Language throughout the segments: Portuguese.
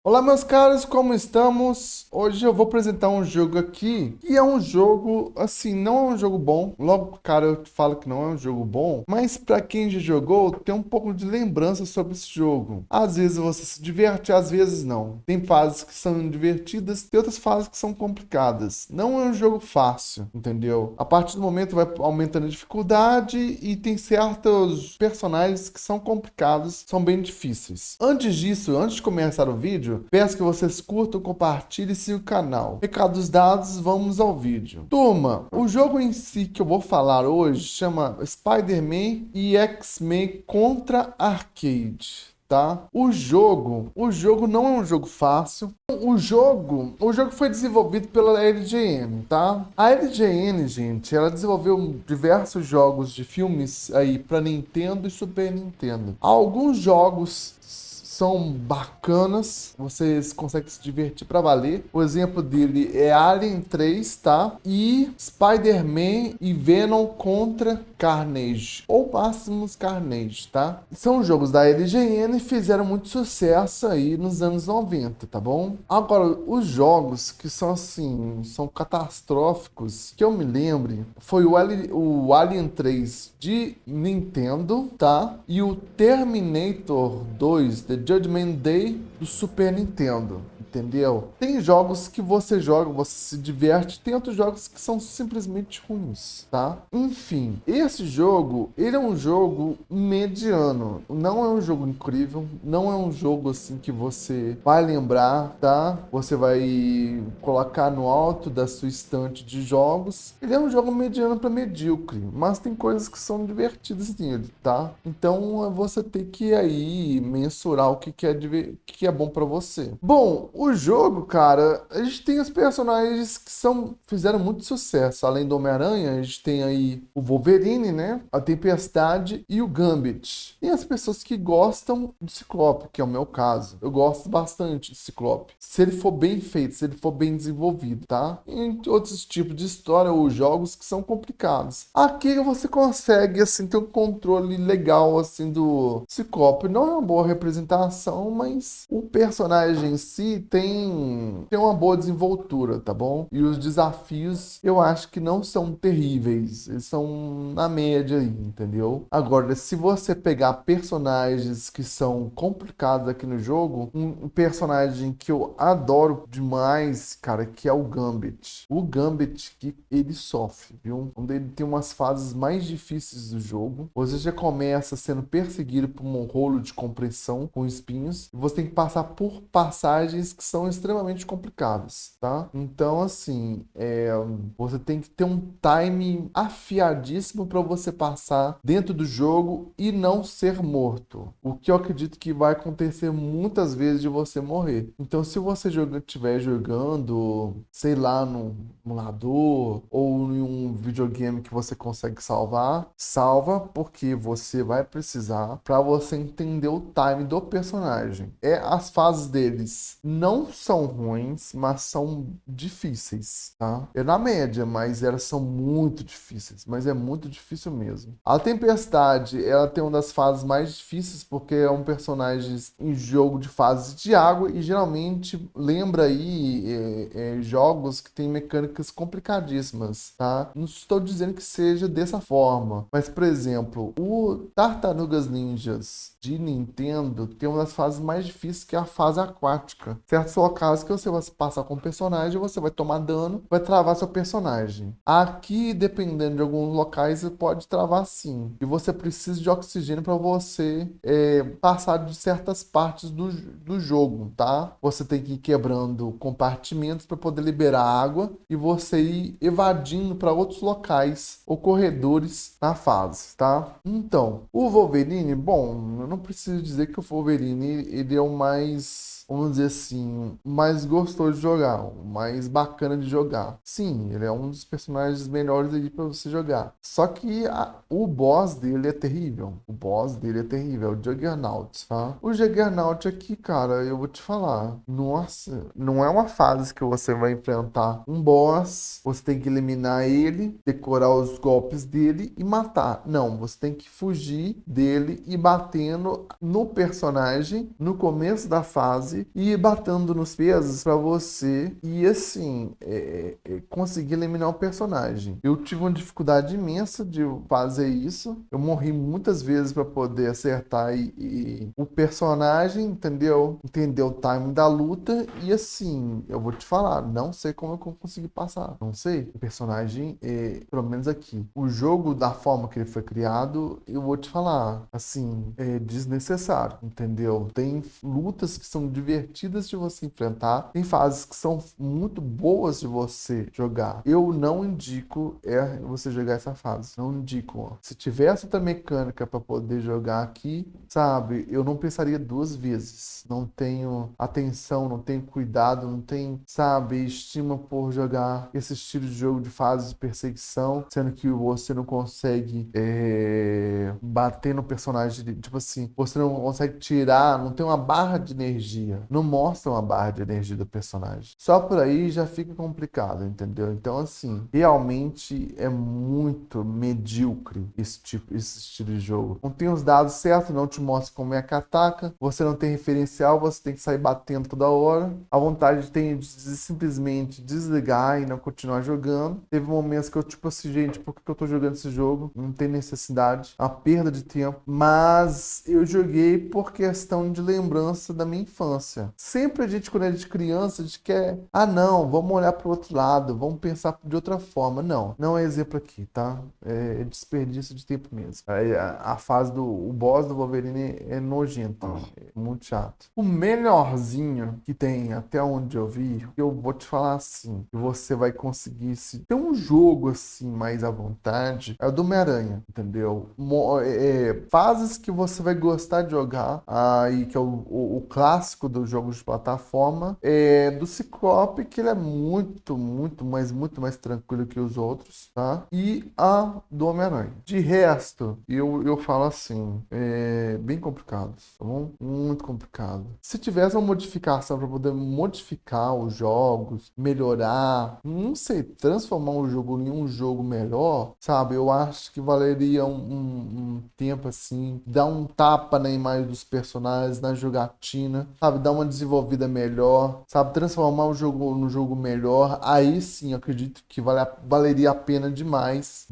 Olá, meus caros, como estamos? Hoje eu vou apresentar um jogo aqui, que é um jogo, assim, não é um jogo bom. Logo, cara, eu falo que não é um jogo bom, mas pra quem já jogou, tem um pouco de lembrança sobre esse jogo. Às vezes você se diverte, às vezes não. Tem fases que são divertidas, tem outras fases que são complicadas. Não é um jogo fácil, entendeu? A partir do momento vai aumentando a dificuldade e tem certos personagens que são complicados, são bem difíceis. Antes disso, antes de começar o vídeo, peço que vocês curtam, compartilhem e sigam o canal. Recados dados, vamos ao vídeo. Turma, o jogo em si que eu vou falar hoje chama Spider-Man e X-Men Contra Arcade. Tá? O jogo não é um jogo fácil. O jogo foi desenvolvido pela LJN, tá? A LJN, gente, ela desenvolveu diversos jogos de filmes aí para Nintendo e Super Nintendo. Alguns jogos são bacanas, vocês conseguem se divertir pra valer. O exemplo dele é Alien 3, tá? E Spider-Man e Venom contra Carnage, ou Máximos Carnage, tá? São jogos da LGN e fizeram muito sucesso aí nos anos 90, tá bom? Agora, os jogos que são assim, são catastróficos, que eu me lembre, foi o Alien 3 de Nintendo, tá? E o Terminator 2, The Judgment Day, do Super Nintendo. Entendeu? Tem jogos que você joga, você se diverte, tem outros jogos que são simplesmente ruins, tá? Enfim, esse jogo, ele é um jogo mediano, não é um jogo incrível, não é um jogo assim que você vai lembrar, tá? Você vai colocar no alto da sua estante de jogos. Ele é um jogo mediano para medíocre, mas tem coisas que são divertidas nele, tá? Então você tem que aí mensurar o que é bom para você. Bom, o jogo, cara, a gente tem os personagens que fizeram muito sucesso. Além do Homem-Aranha, a gente tem aí o Wolverine, né? A Tempestade e o Gambit. E as pessoas que gostam do Ciclope, que é o meu caso. Eu gosto bastante do Ciclope. Se ele for bem feito, se ele for bem desenvolvido, tá? E outros tipos de história ou jogos que são complicados. Aqui você consegue, assim, ter um controle legal, assim, do Ciclope. Não é uma boa representação, mas o personagem em si tem uma boa desenvoltura, tá bom? E os desafios eu acho que não são terríveis, eles são na média aí, entendeu? Agora, se você pegar personagens que são complicados aqui no jogo, um personagem que eu adoro demais, cara, que é o Gambit. O Gambit que ele sofre, viu? Onde ele tem umas fases mais difíceis do jogo. Você já começa sendo perseguido por um rolo de compressão com espinhos. E você tem que passar por passagens que são extremamente complicadas, tá? Então, assim, você tem que ter um time afiadíssimo para você passar dentro do jogo e não ser morto. O que eu acredito que vai acontecer muitas vezes de você morrer. Então, se você estiver jogando, sei lá, num emulador ou em um videogame que você consegue salvar, salva porque você vai precisar para você entender o time do personagem. As fases deles não são ruins, mas são difíceis, tá? É na média, mas elas são muito difíceis, mas é muito difícil mesmo. A Tempestade, ela tem uma das fases mais difíceis porque é um personagem em jogo de fase de água e geralmente lembra aí jogos que tem mecânicas complicadíssimas, tá? Não estou dizendo que seja dessa forma, mas por exemplo, o Tartarugas Ninjas de Nintendo tem uma das fases mais difíceis, que é a fase aquática. Certos locais que você vai passar com o personagem, você vai tomar dano, vai travar seu personagem. Aqui, dependendo de alguns locais, você pode travar sim. E você precisa de oxigênio para você passar de certas partes do jogo, tá? Você tem que ir quebrando compartimentos para poder liberar água e você ir evadindo para outros locais ou corredores na fase, tá? Então, o Wolverine, bom, eu não preciso dizer que o Wolverine ele é o mais, vamos dizer assim, mais gostoso de jogar, o mais bacana de jogar. Sim, ele é um dos personagens melhores aí para você jogar. Só que o boss dele é terrível. O boss dele é terrível, é o Juggernaut, tá? O Juggernaut aqui, cara, eu vou te falar. Nossa, não é uma fase que você vai enfrentar um boss, você tem que eliminar ele, decorar os golpes dele e matar. Não, você tem que fugir dele e batendo no personagem no começo da fase fase e ir batendo nos pesos pra você e assim conseguir eliminar o personagem. Eu tive uma dificuldade imensa de fazer isso. Eu morri muitas vezes pra poder acertar e o personagem, entendeu? Entender o timing da luta e assim, eu vou te falar, não sei como eu consegui passar. Não sei. O personagem, pelo menos aqui, o jogo da forma que ele foi criado, eu vou te falar, assim, é desnecessário, entendeu? Tem lutas que são divertidas de você enfrentar, tem fases que são muito boas de você jogar. Eu não indico você jogar essa fase. Não indico. Ó. Se tivesse outra mecânica para poder jogar aqui, sabe, eu não pensaria duas vezes. Não tenho atenção, não tenho cuidado, não tenho, sabe, estima por jogar esse estilo de jogo de fase de perseguição, sendo que você não consegue bater no personagem, tipo assim, você não consegue tirar, não tem uma barra de energia, não mostra uma barra de energia do personagem. Só por aí já fica complicado, entendeu? Então, assim, realmente é muito medíocre esse estilo de jogo. Não tem os dados certos, não te mostra como é que ataca, você não tem referencial, você tem que sair batendo toda hora. A vontade tem de simplesmente desligar e não continuar jogando. Teve momentos que eu, tipo assim, gente, por que eu tô jogando esse jogo? Não tem necessidade, é uma perda de tempo. Mas eu joguei por questão de lembrança da minha infância. Sempre a gente, quando é de criança, a gente quer, não, vamos olhar para o outro lado, vamos pensar de outra forma. Não, não é exemplo aqui, tá? É desperdício de tempo mesmo. A fase o boss do Wolverine é nojento, é muito chato. O melhorzinho que tem, até onde eu vi, eu vou te falar assim, que você vai conseguir se ter um jogo assim mais à vontade, é o do Homem-Aranha, entendeu? Fases que você vai gostar de jogar, aí que é o clássico dos jogos de plataforma, do Ciclope, que ele é muito mais tranquilo que os outros, tá? E a do Homem-Aranha. De resto, eu falo assim, bem complicado, tá bom? Muito complicado. Se tivesse uma modificação para poder modificar os jogos, melhorar, não sei, transformar o jogo em um jogo melhor, sabe? Eu acho que valeria um tempo assim, dar um tapa na imagem dos personagens, na jogatina, sabe? Dar uma desenvolvida melhor, sabe? Transformar o jogo no jogo melhor. Aí sim, eu acredito que valeria a pena demais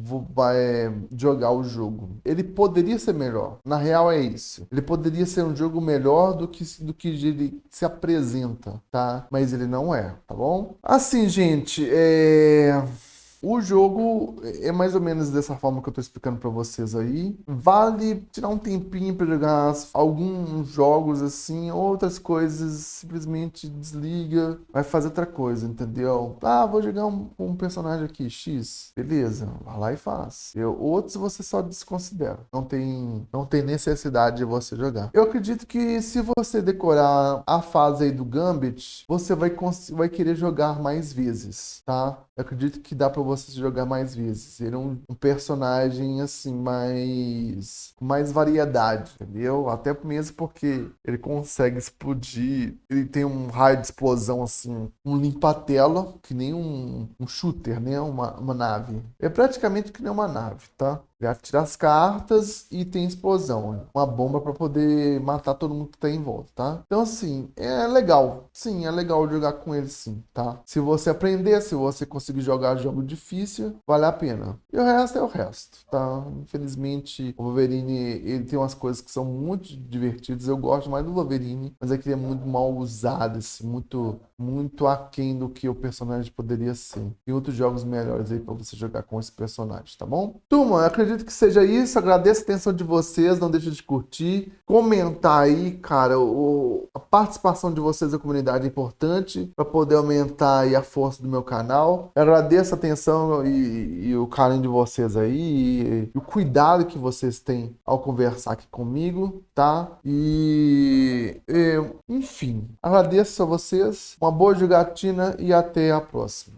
jogar o jogo. Ele poderia ser melhor. Na real é isso. Ele poderia ser um jogo melhor do que ele se apresenta, tá? Mas ele não é, tá bom? Assim, gente, o jogo é mais ou menos dessa forma que eu tô explicando pra vocês aí. Vale tirar um tempinho pra jogar alguns jogos assim, outras coisas simplesmente desliga, vai fazer outra coisa, entendeu? Vou jogar um personagem aqui, X. Beleza, vai lá e faz. Outros você só desconsidera. Não tem necessidade de você jogar. Eu acredito que se você decorar a fase aí do Gambit, você vai querer jogar mais vezes, tá? Eu acredito que dá pra você jogar mais vezes. Ele é um personagem, assim, mais variedade, entendeu? Até mesmo porque ele consegue explodir. Ele tem um raio de explosão, assim, um limpa-tela, que nem um shooter, né? Uma nave. É praticamente que nem uma nave, tá? Ele atira as cartas e tem explosão. Uma bomba para poder matar todo mundo que tá em volta, tá? Então, assim, é legal. Sim, é legal jogar com ele, sim, tá? Se você aprender, se você conseguir jogar jogo difícil, vale a pena. E o resto é o resto, tá? Infelizmente, o Wolverine, ele tem umas coisas que são muito divertidas. Eu gosto mais do Wolverine, mas é que ele é muito mal usado, assim, muito aquém do que o personagem poderia ser. Tem outros jogos melhores aí para você jogar com esse personagem, tá bom? Turma, eu acredito que seja isso. Agradeço a atenção de vocês. Não deixe de curtir, comentar aí, cara. A participação de vocês na comunidade é importante para poder aumentar aí a força do meu canal. Eu agradeço a atenção e o carinho de vocês aí e o cuidado que vocês têm ao conversar aqui comigo, tá? Enfim, agradeço a vocês. Uma boa jogatina e até a próxima.